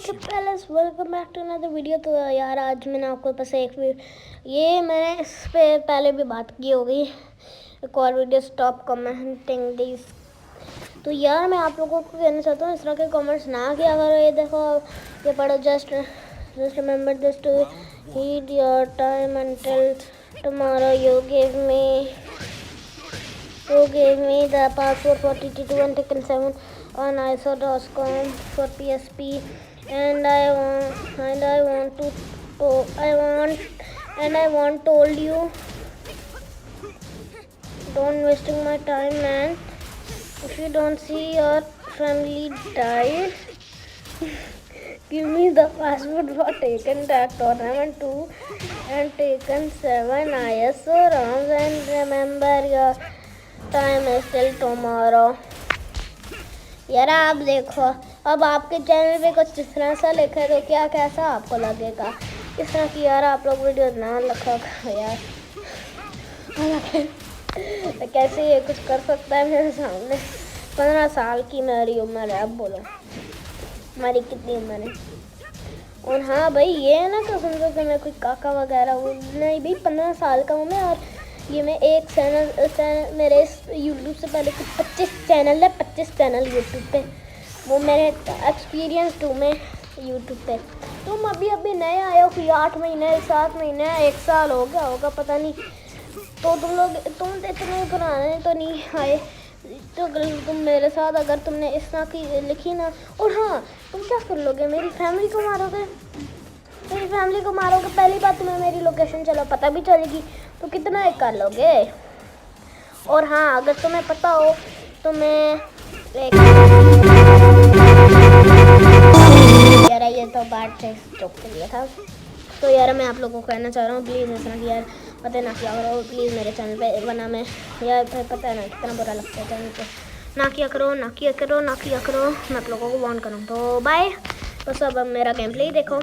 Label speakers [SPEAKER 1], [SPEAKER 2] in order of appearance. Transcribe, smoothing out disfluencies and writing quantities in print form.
[SPEAKER 1] WhatsApp palace, welcome back to another video. तो यार आज मैंने आपको बस ये मैंने इस पे पहले भी बात की होगी, एक और वीडियो स्टॉप कमेंटिंग दिस। तो यार मैं आप लोगों को कहना चाहता हूँ इस तरह के कमेंट्स ना किया करो। ये देखो, ये पढ़ो, just remember this to heed your time until tomorrow. You gave me the password for TT2 and Tekken 7 on ISO.com for PSP, and I want told you don't wasting my time, man. If you don't see your family die, give me the password for Tekken Tag Tournament 2 and Tekken 7 ISO ROMs, and remember your time is till tomorrow. यार आप देखो, अब आपके channel पे कुछ इस तरह सा लिखा है तो क्या कैसा आपको लगेगा? इस तरह की यार आप लोग वीडियो ना लिखो यार। तो कैसे ये कुछ कर सकता है मेरे सामने? 15 साल की मेरी उम्र है। अब बोलो हमारी कितनी उम्र है? और हाँ भाई, ये है ना कि समझो कि मैं कोई काका वगैरह हूँ, नहीं भाई 15 साल का हूँ मैं। और ये मैं एक चैनल मेरे यूट्यूब से पहले कुछ 25 चैनल है, 25 चैनल यूट्यूब पे, वो मेरे एक्सपीरियंस 2 में यूट्यूब पे। तुम अभी नए आए हो कि 8 महीने 7 महीने 1 साल हो गया होगा पता नहीं। तो तुम इतने पुराने तो नहीं आए। तो तुम मेरे साथ अगर तुमने इस तरह की लिखी ना, और हाँ तुम क्या कर लोगे? मेरी फैमिली को मारोगे? पहली बात तुम्हें मेरी लोकेशन चलो पता भी चलेगी तो कितना एक कर लोगे? और हाँ अगर तुम्हें पता हो तो मैं यार ये तो बात से चुप कर लिया था। तो यार मैं आप लोगों को कहना चाह रहा हूँ, प्लीज़ इस तरह की यार पता ना किया करो प्लीज़ मेरे चैनल पे, वरना मैं यार पता है ना कितना बुरा लगता है चैनल पे। ना किया करो मैं आप लोगों को वार्न करूँ। तो बाय। बस अब मेरा गेम प्ले देखो।